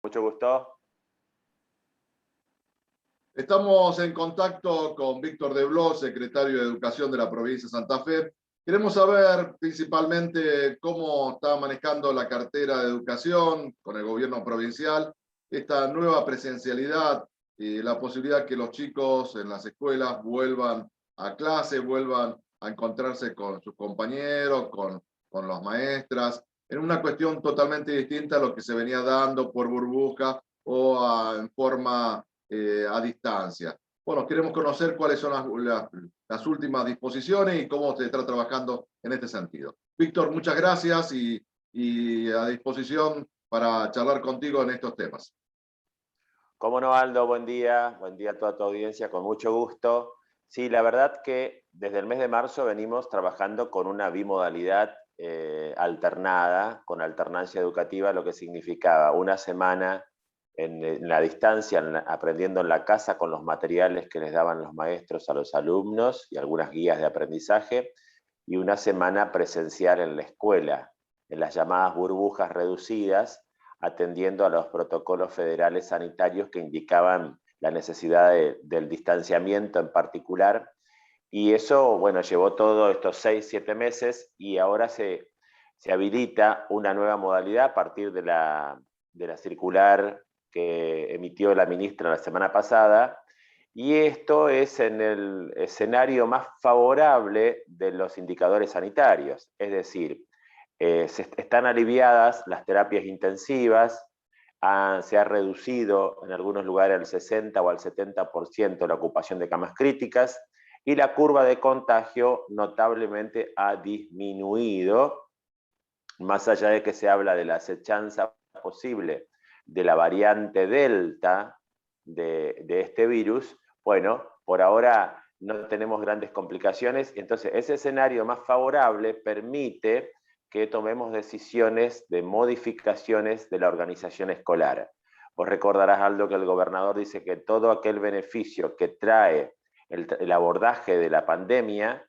Mucho gusto. Estamos en contacto con Víctor Debló, secretario de Educación de la provincia de Santa Fe. Queremos saber principalmente cómo está manejando la cartera de educación con el gobierno provincial, esta nueva presencialidad y la posibilidad que los chicos en las escuelas vuelvan a clase, vuelvan a encontrarse con sus compañeros, con las maestras, en una cuestión totalmente distinta a lo que se venía dando por burbuja o en forma a distancia. Bueno, queremos conocer cuáles son las últimas disposiciones y cómo se está trabajando en este sentido. Víctor, muchas gracias y a disposición para charlar contigo en estos temas. ¿Cómo no, Aldo? Buen día a toda tu audiencia, con mucho gusto. Sí, la verdad que desde el mes de marzo venimos trabajando con una bimodalidad alternada, con alternancia educativa, lo que significaba una semana en la distancia, aprendiendo en la casa con los materiales que les daban los maestros a los alumnos y algunas guías de aprendizaje, y una semana presencial en la escuela, en las llamadas burbujas reducidas, atendiendo a los protocolos federales sanitarios que indicaban la necesidad del distanciamiento en particular. Y eso, bueno, llevó todos estos 6-7 meses y ahora se habilita una nueva modalidad a partir de la circular que emitió la ministra la semana pasada, y esto es en el escenario más favorable de los indicadores sanitarios, es decir, están aliviadas las terapias intensivas, se ha reducido en algunos lugares al 60 o al 70% la ocupación de camas críticas, y la curva de contagio notablemente ha disminuido, más allá de que se habla de la acechanza posible de la variante Delta de este virus. Bueno, por ahora no tenemos grandes complicaciones, entonces ese escenario más favorable permite que tomemos decisiones de modificaciones de la organización escolar. Vos recordarás, Aldo, que el gobernador dice que todo aquel beneficio que trae el abordaje de la pandemia,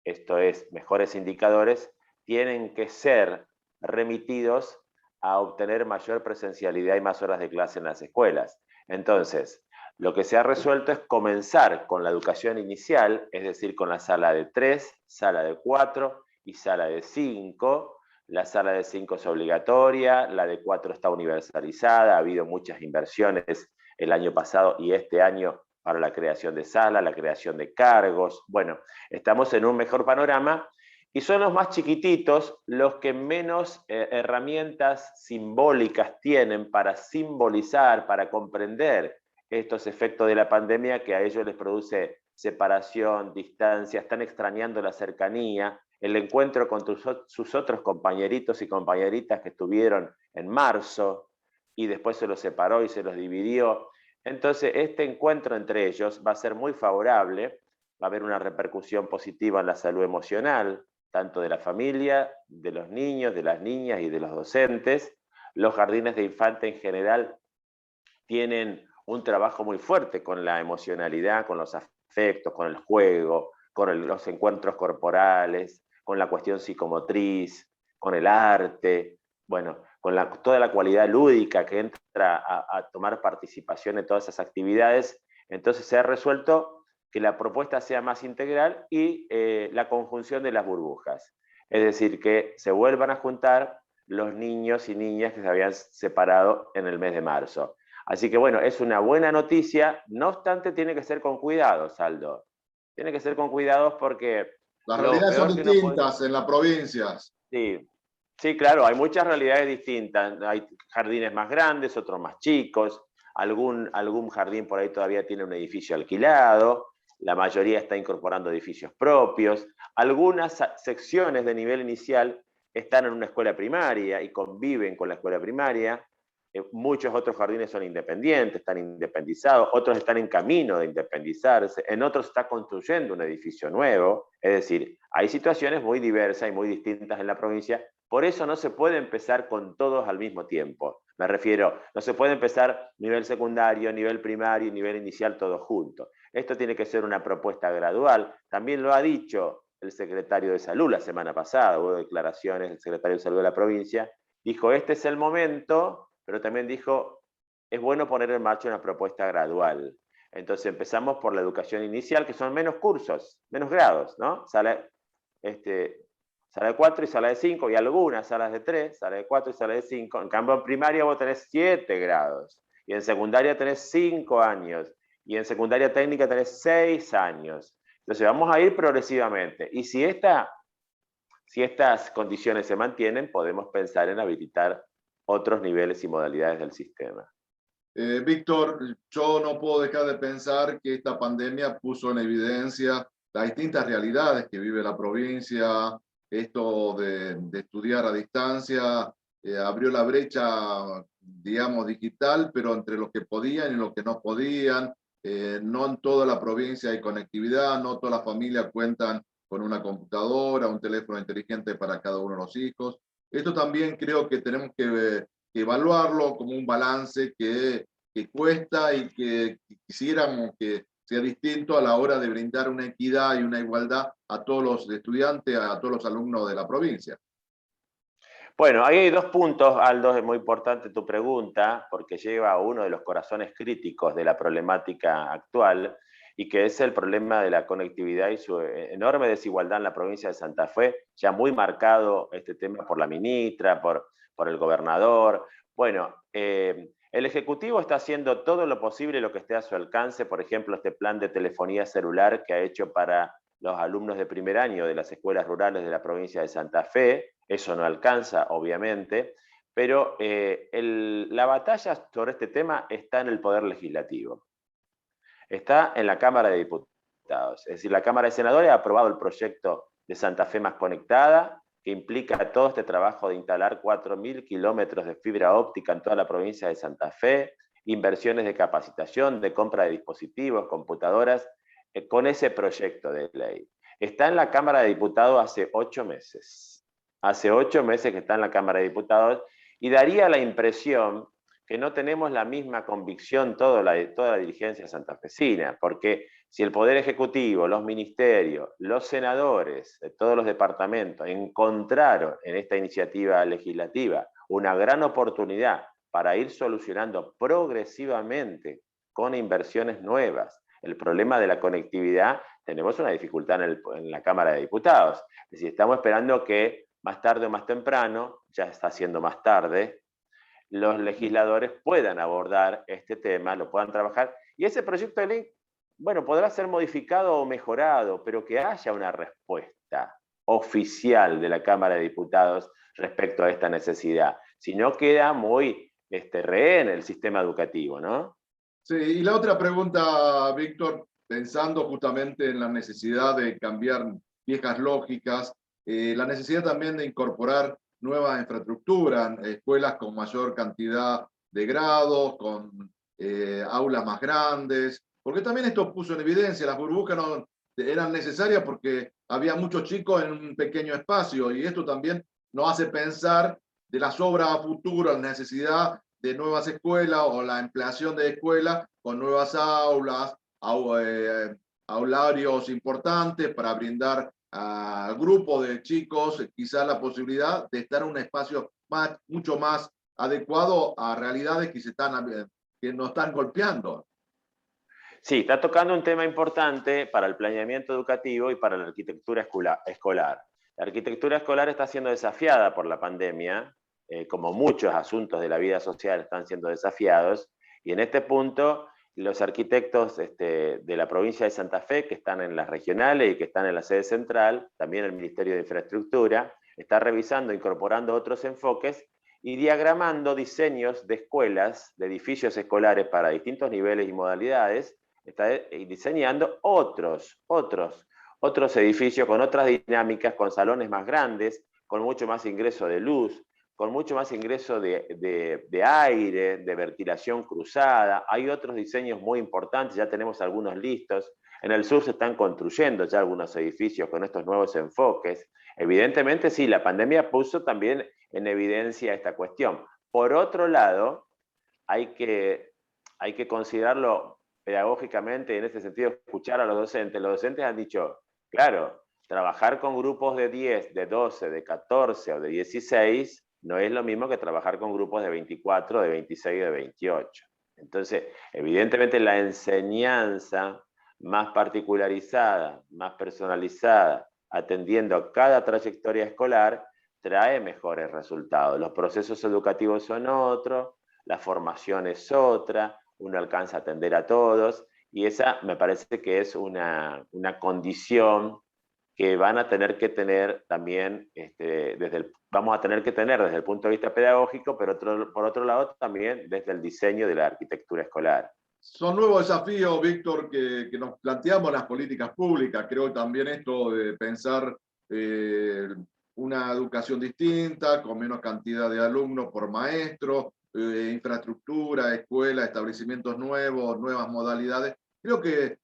esto es, mejores indicadores, tienen que ser remitidos a obtener mayor presencialidad y más horas de clase en las escuelas. Entonces, lo que se ha resuelto es comenzar con la educación inicial, es decir, con la sala de 3, sala de 4 y sala de 5. La sala de 5 es obligatoria, la de 4 está universalizada, ha habido muchas inversiones el año pasado y este año para la creación de sala, la creación de cargos. Bueno, estamos en un mejor panorama y son los más chiquititos los que menos herramientas simbólicas tienen para simbolizar, para comprender estos efectos de la pandemia que a ellos les produce separación, distancia, están extrañando la cercanía, el encuentro con sus otros compañeritos y compañeritas que estuvieron en marzo y después se los separó y se los dividió. Entonces, este encuentro entre ellos va a ser muy favorable, va a haber una repercusión positiva en la salud emocional, tanto de la familia, de los niños, de las niñas y de los docentes. Los jardines de infantes en general tienen un trabajo muy fuerte con la emocionalidad, con los afectos, con el juego, con los encuentros corporales, con la cuestión psicomotriz, con el arte, bueno, con toda la cualidad lúdica que entra a tomar participación en todas esas actividades. Entonces se ha resuelto que la propuesta sea más integral y la conjunción de las burbujas. Es decir, que se vuelvan a juntar los niños y niñas que se habían separado en el mes de marzo. Así que bueno, es una buena noticia, no obstante tiene que ser con cuidados, Aldo. Tiene que ser con cuidados porque Las lo realidades son peor que uno puede... distintas en las provincias. Sí, sí, claro, hay muchas realidades distintas. Hay jardines más grandes, otros más chicos, algún jardín por ahí todavía tiene un edificio alquilado, la mayoría está incorporando edificios propios, algunas secciones de nivel inicial están en una escuela primaria y conviven con la escuela primaria. Muchos otros jardines son independientes, están independizados, otros están en camino de independizarse, en otros está construyendo un edificio nuevo. Es decir, hay situaciones muy diversas y muy distintas en la provincia, por eso no se puede empezar con todos al mismo tiempo. Me refiero, no se puede empezar nivel secundario, nivel primario y nivel inicial todos juntos. Esto tiene que ser una propuesta gradual. También lo ha dicho el secretario de Salud la semana pasada, hubo declaraciones del secretario de Salud de la provincia, dijo, este es el momento, pero también dijo, es bueno poner en marcha una propuesta gradual. Entonces empezamos por la educación inicial, que son menos cursos, menos grados, ¿no? Sala de 4 y sala de 5, y algunas salas de 3, sala de 4 y sala de 5. En cambio, en primaria vos tenés 7 grados, y en secundaria tenés 5 años, y en secundaria técnica tenés 6 años. Entonces vamos a ir progresivamente. Y si estas condiciones se mantienen, podemos pensar en habilitar otros niveles y modalidades del sistema. Víctor, yo no puedo dejar de pensar que esta pandemia puso en evidencia las distintas realidades que vive la provincia. Esto de estudiar a distancia abrió la brecha, digamos, digital, pero entre los que podían y los que no podían. No en toda la provincia hay conectividad, no todas las familias cuentan con una computadora, un teléfono inteligente para cada uno de los hijos. Esto también creo que tenemos que evaluarlo como un balance que cuesta y que quisiéramos que sea distinto a la hora de brindar una equidad y una igualdad a todos los estudiantes, a todos los alumnos de la provincia. Bueno, ahí hay 2 puntos, Aldo, es muy importante tu pregunta, porque lleva a uno de los corazones críticos de la problemática actual, y que es el problema de la conectividad y su enorme desigualdad en la provincia de Santa Fe, ya muy marcado este tema por la ministra, por el gobernador. Bueno, el Ejecutivo está haciendo todo lo posible, lo que esté a su alcance, por ejemplo, este plan de telefonía celular que ha hecho para los alumnos de primer año de las escuelas rurales de la provincia de Santa Fe. Eso no alcanza, obviamente, pero la batalla sobre este tema está en el Poder Legislativo. Está en la Cámara de Diputados. Es decir, la Cámara de Senadores ha aprobado el proyecto de Santa Fe Más Conectada, que implica todo este trabajo de instalar 4.000 kilómetros de fibra óptica en toda la provincia de Santa Fe, inversiones de capacitación, de compra de dispositivos, computadoras, con ese proyecto de ley. Está en la Cámara de Diputados hace 8 meses. Hace 8 meses que está en la Cámara de Diputados, y daría la impresión que no tenemos la misma convicción toda la dirigencia santafesina, porque si el Poder Ejecutivo, los ministerios, los senadores de todos los departamentos encontraron en esta iniciativa legislativa una gran oportunidad para ir solucionando progresivamente con inversiones nuevas el problema de la conectividad, tenemos una dificultad en la Cámara de Diputados. Es decir, estamos esperando que más tarde o más temprano, ya está siendo más tarde, los legisladores puedan abordar este tema, lo puedan trabajar, y ese proyecto de ley, bueno, podrá ser modificado o mejorado, pero que haya una respuesta oficial de la Cámara de Diputados respecto a esta necesidad. Si no, queda muy rehén el sistema educativo, ¿no? Sí, y la otra pregunta, Víctor, pensando justamente en la necesidad de cambiar viejas lógicas, la necesidad también de incorporar nueva infraestructura, escuelas con mayor cantidad de grados, con aulas más grandes, porque también esto puso en evidencia, las burbujas no eran necesarias porque había muchos chicos en un pequeño espacio, y esto también nos hace pensar de las obras a futuro, la necesidad de nuevas escuelas o la ampliación de escuelas con nuevas aulas, aularios importantes para brindar a grupos de chicos quizás la posibilidad de estar en un espacio mucho más adecuado a realidades que nos están golpeando. Sí, está tocando un tema importante para el planeamiento educativo y para la arquitectura escolar. La arquitectura escolar está siendo desafiada por la pandemia, como muchos asuntos de la vida social están siendo desafiados, y en este punto los arquitectos de la provincia de Santa Fe, que están en las regionales y que están en la sede central, también el Ministerio de Infraestructura, está revisando, incorporando otros enfoques y diagramando diseños de escuelas, de edificios escolares para distintos niveles y modalidades. Está diseñando otros edificios con otras dinámicas, con salones más grandes, con mucho más ingreso de luz, con mucho más ingreso de aire, de ventilación cruzada. Hay otros diseños muy importantes, ya tenemos algunos listos. En el sur se están construyendo ya algunos edificios con estos nuevos enfoques. Evidentemente, sí, la pandemia puso también en evidencia esta cuestión. Por otro lado, hay que considerarlo pedagógicamente, en ese sentido, escuchar a los docentes. Los docentes han dicho, claro, trabajar con grupos de 10, de 12, de 14 o de 16 no es lo mismo que trabajar con grupos de 24, de 26 o de 28. Entonces, evidentemente la enseñanza más particularizada, más personalizada, atendiendo a cada trayectoria escolar, trae mejores resultados. Los procesos educativos son otros, la formación es otra, uno alcanza a atender a todos, y esa me parece que es una condición que van a tener que tener también, vamos a tener que tener desde el punto de vista pedagógico, pero por otro lado también desde el diseño de la arquitectura escolar. Son nuevos desafíos, Víctor, que nos planteamos las políticas públicas. Creo también esto de pensar eh, una educación distinta, con menos cantidad de alumnos por maestro, infraestructura, escuela, establecimientos nuevos, nuevas modalidades. Creo que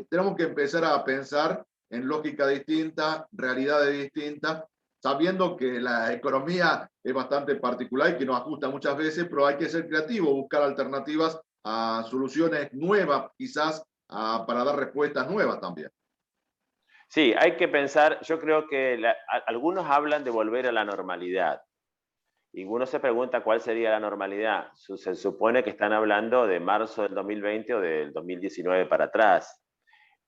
tenemos que empezar a pensar en lógica distinta, realidades distintas, sabiendo que la economía es bastante particular y que nos ajusta muchas veces, pero hay que ser creativo, buscar alternativas a soluciones nuevas, quizás para dar respuestas nuevas también. Sí, hay que pensar, yo creo que algunos hablan de volver a la normalidad. Y uno se pregunta cuál sería la normalidad. Se supone que están hablando de marzo del 2020 o del 2019 para atrás.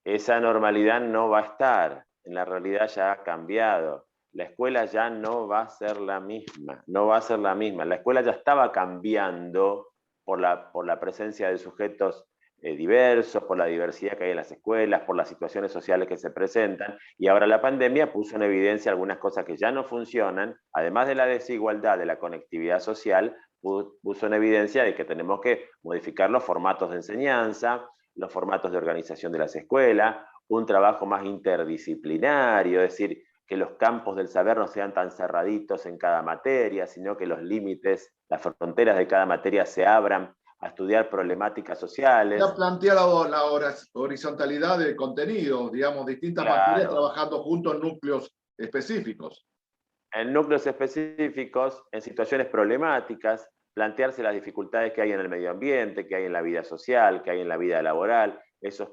Esa normalidad no va a estar. En la realidad ya ha cambiado. La escuela ya no va a ser la misma. No va a ser la misma. La escuela ya estaba cambiando por la presencia de sujetos diversos, por la diversidad que hay en las escuelas, por las situaciones sociales que se presentan, y ahora la pandemia puso en evidencia algunas cosas que ya no funcionan, además de la desigualdad de la conectividad social, puso en evidencia de que tenemos que modificar los formatos de enseñanza, los formatos de organización de las escuelas, un trabajo más interdisciplinario, es decir, que los campos del saber no sean tan cerraditos en cada materia, sino que los límites, las fronteras de cada materia se abran a estudiar problemáticas sociales. Ya plantea la horizontalidad de contenidos, digamos, distintas materias Claro, trabajando juntos en núcleos específicos. en núcleos específicos, en situaciones problemáticas, plantearse las dificultades que hay en el medio ambiente, que hay en la vida social, que hay en la vida laboral, esos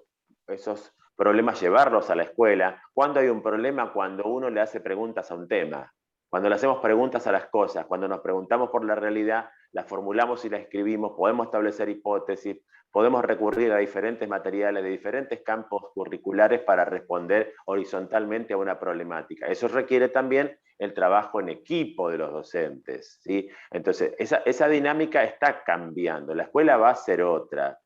problemas llevarlos a la escuela. ¿Cuándo hay un problema? Cuando uno le hace preguntas a un tema, cuando le hacemos preguntas a las cosas, cuando nos preguntamos por la realidad, la formulamos y la escribimos, podemos establecer hipótesis, podemos recurrir a diferentes materiales de diferentes campos curriculares para responder horizontalmente a una problemática. Eso requiere también el trabajo en equipo de los docentes, ¿sí? Entonces, esa dinámica está cambiando, la escuela va a ser otra.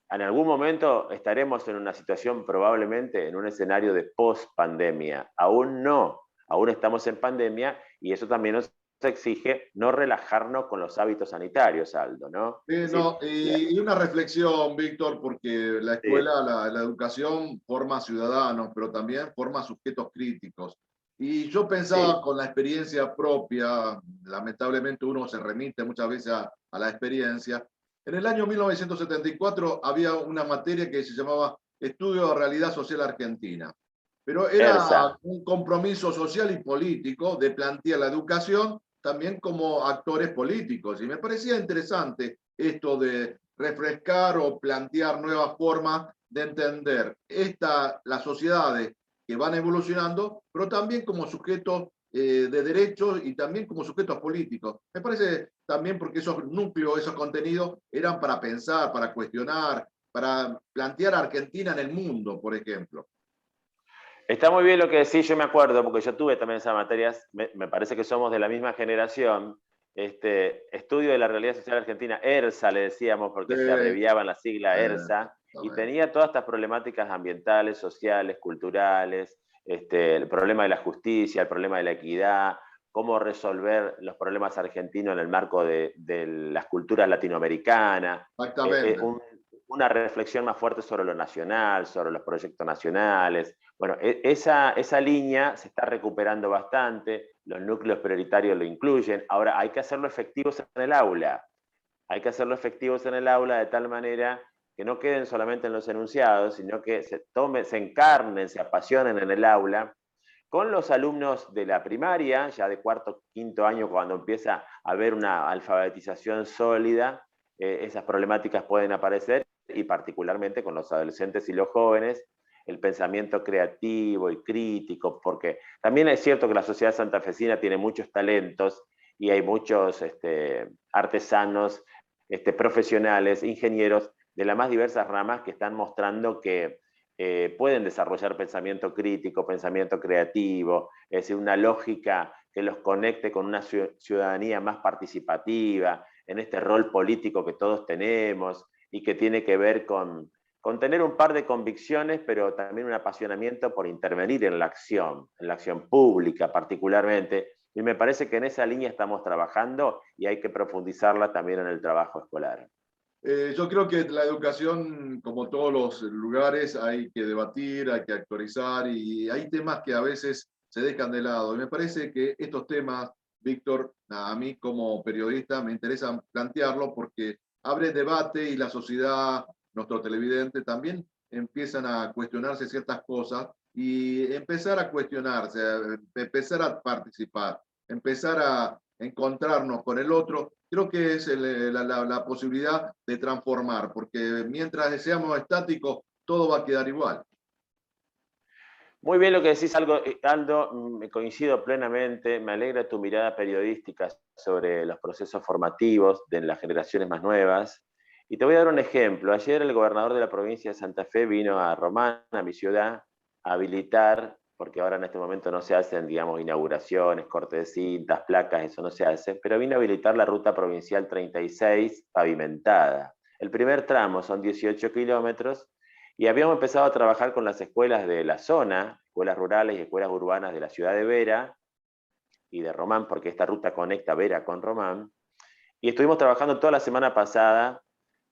En algún momento estaremos en una situación, probablemente en un escenario de post-pandemia. Aún no, aún estamos en pandemia y eso también nos exige no relajarnos con los hábitos sanitarios, Aldo, ¿no? Es decir, No, y una reflexión, Víctor, porque la sí, escuela, la educación forma ciudadanos, pero también forma sujetos críticos. Y yo pensaba sí, con la experiencia propia, lamentablemente uno se remite muchas veces a la experiencia. En el año 1974 había una materia que se llamaba Estudio de Realidad Social Argentina, pero era ERSA. un compromiso social y político de plantear la educación también como actores políticos. Y me parecía interesante esto de refrescar o plantear nuevas formas de entender las sociedades que van evolucionando, pero también como sujetos de derechos y también como sujetos políticos. Me parece también porque esos núcleos, esos contenidos eran para pensar, para cuestionar, para plantear a Argentina en el mundo, por ejemplo. Está muy bien lo que decís, yo me acuerdo, porque yo tuve también esas materias, me parece que somos de la misma generación. Estudio de la realidad social argentina, ERSA le decíamos, porque se abreviaban la sigla ERSA, y tenía todas estas problemáticas ambientales, sociales, culturales, el problema de la justicia, el problema de la equidad, cómo resolver los problemas argentinos en el marco de las culturas latinoamericanas, Exactamente. una reflexión más fuerte sobre lo nacional, sobre los proyectos nacionales. Bueno, esa línea se está recuperando bastante, los núcleos prioritarios lo incluyen, ahora hay que hacerlo efectivos en el aula, hay que hacerlo efectivos en el aula de tal manera que no queden solamente en los enunciados, sino que se encarnen, se apasionen en el aula, con los alumnos de la primaria, ya de cuarto, quinto año, cuando empieza a haber una alfabetización sólida, esas problemáticas pueden aparecer, y particularmente con los adolescentes y los jóvenes, el pensamiento creativo y crítico, porque también es cierto que la sociedad santafesina tiene muchos talentos y hay muchos artesanos profesionales, ingenieros de las más diversas ramas que están mostrando que pueden desarrollar pensamiento crítico, pensamiento creativo, es decir, una lógica que los conecte con una ciudadanía más participativa, en este rol político que todos tenemos y que tiene que ver con tener un par de convicciones, pero también un apasionamiento por intervenir en la acción pública particularmente. Y me parece que en esa línea estamos trabajando y hay que profundizarla también en el trabajo escolar. Yo creo que la educación, como todos los lugares, hay que debatir, hay que actualizar y hay temas que a veces se dejan de lado. Y me parece que estos temas, Víctor, a mí como periodista me interesa plantearlo porque abre debate y la sociedad, nuestro televidente, también empiezan a cuestionarse ciertas cosas y empezar a cuestionarse, empezar a participar, empezar a encontrarnos con el otro, creo que es la posibilidad de transformar, porque mientras seamos estáticos, todo va a quedar igual. Muy bien lo que decís, Aldo, me coincido plenamente, me alegra tu mirada periodística sobre los procesos formativos de las generaciones más nuevas. Y te voy a dar un ejemplo. Ayer el gobernador de la provincia de Santa Fe vino a Román, a mi ciudad, a habilitar, porque ahora en este momento no se hacen, digamos, inauguraciones, cortes de cintas, placas, eso no se hace, pero vino a habilitar la ruta provincial 36 pavimentada. El primer tramo son 18 kilómetros y habíamos empezado a trabajar con las escuelas de la zona, escuelas rurales y escuelas urbanas de la ciudad de Vera y de Román, porque esta ruta conecta Vera con Román. Y estuvimos trabajando toda la semana pasada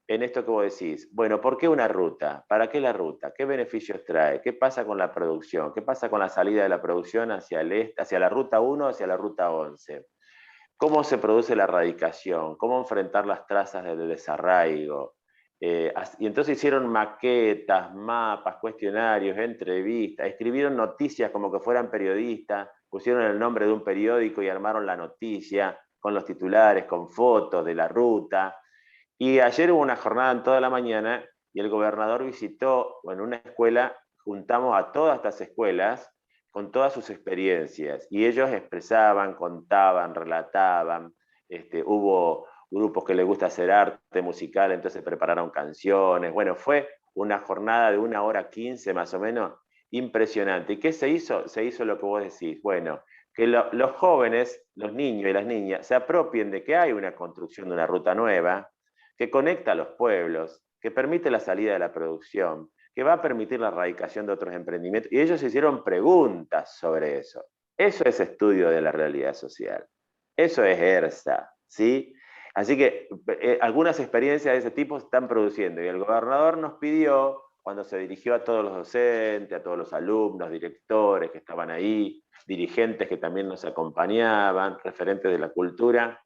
en esto que vos decís. Bueno, ¿por qué una ruta? ¿Para qué la ruta? ¿Qué beneficios trae? ¿Qué pasa con la producción? ¿Qué pasa con la salida de la producción hacia el este, hacia la ruta 1, hacia la ruta 11? ¿Cómo se produce la erradicación? ¿Cómo enfrentar las trazas de desarraigo? Y entonces hicieron maquetas, mapas, cuestionarios, entrevistas, escribieron noticias como que fueran periodistas, pusieron el nombre de un periódico y armaron la noticia con los titulares, con fotos de la ruta. Y ayer hubo una jornada en toda la mañana y el gobernador visitó en una escuela, juntamos a todas estas escuelas con todas sus experiencias y ellos expresaban, contaban, relataban, hubo grupos que les gusta hacer arte musical, entonces prepararon canciones, bueno, fue una jornada de 1 hora 15 más o menos, impresionante. ¿Y qué se hizo? Se hizo lo que vos decís, bueno, que los jóvenes, los niños y las niñas, se apropien de que hay una construcción de una ruta nueva, que conecta a los pueblos, que permite la salida de la producción, que va a permitir la erradicación de otros emprendimientos. Y ellos hicieron preguntas sobre eso. Eso es estudio de la realidad social. Eso es ERSA, ¿sí? Así que algunas experiencias de ese tipo se están produciendo. Y el gobernador nos pidió, cuando se dirigió a todos los docentes, a todos los alumnos, directores que estaban ahí, dirigentes que también nos acompañaban, referentes de la cultura,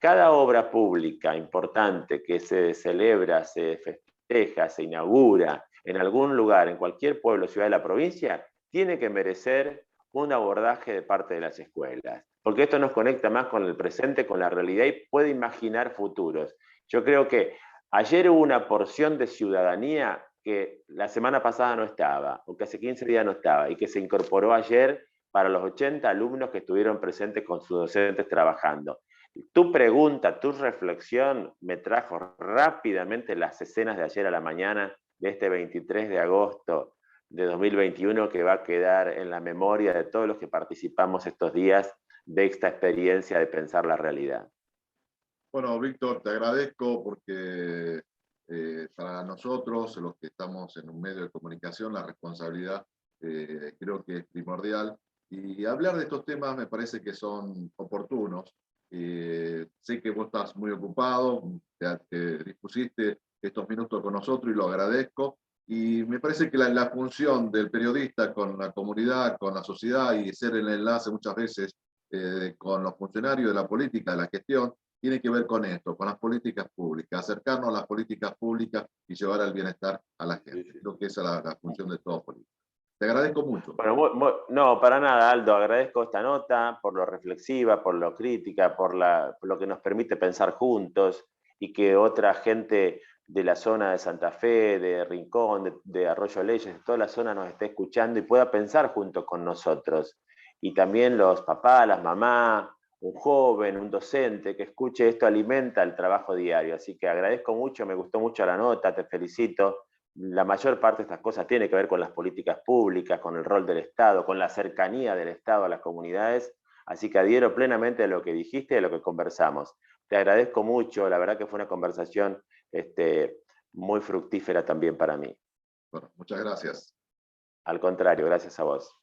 cada obra pública importante que se celebra, se festeja, se inaugura en algún lugar, en cualquier pueblo, ciudad de la provincia, tiene que merecer un abordaje de parte de las escuelas, porque esto nos conecta más con el presente, con la realidad y puede imaginar futuros. Yo creo que ayer hubo una porción de ciudadanía que la semana pasada no estaba, o que hace 15 días no estaba, y que se incorporó ayer para los 80 alumnos que estuvieron presentes con sus docentes trabajando. Tu pregunta, tu reflexión me trajo rápidamente las escenas de ayer a la mañana de este 23 de agosto de 2021 que va a quedar en la memoria de todos los que participamos estos días de esta experiencia de pensar la realidad. Bueno, Víctor, te agradezco porque para nosotros, los que estamos en un medio de comunicación, la responsabilidad creo que es primordial. Y hablar de estos temas me parece que son oportunos. Sé que vos estás muy ocupado, te dispusiste estos minutos con nosotros y lo agradezco. Y me parece que la función del periodista con la comunidad, con la sociedad y ser el enlace muchas veces con los funcionarios de la política, de la gestión, tiene que ver con esto, con las políticas públicas, acercarnos a las políticas públicas y llevar al bienestar a la gente. Creo que esa es la función de todo político. Te agradezco mucho. Bueno, no, para nada, Aldo. Agradezco esta nota por lo reflexiva, por lo crítica, por lo que nos permite pensar juntos y que otra gente de la zona de Santa Fe, de Rincón, de Arroyo Leyes, de toda la zona nos esté escuchando y pueda pensar junto con nosotros. Y también los papás, las mamás un joven, un docente que escuche esto alimenta el trabajo diario. Así que agradezco mucho, me gustó mucho la nota, te felicito. La mayor parte de estas cosas tiene que ver con las políticas públicas, con el rol del Estado, con la cercanía del Estado a las comunidades. Así que adhiero plenamente a lo que dijiste y a lo que conversamos. Te agradezco mucho, la verdad que fue una conversación muy fructífera también para mí. Bueno, muchas gracias. Al contrario, gracias a vos.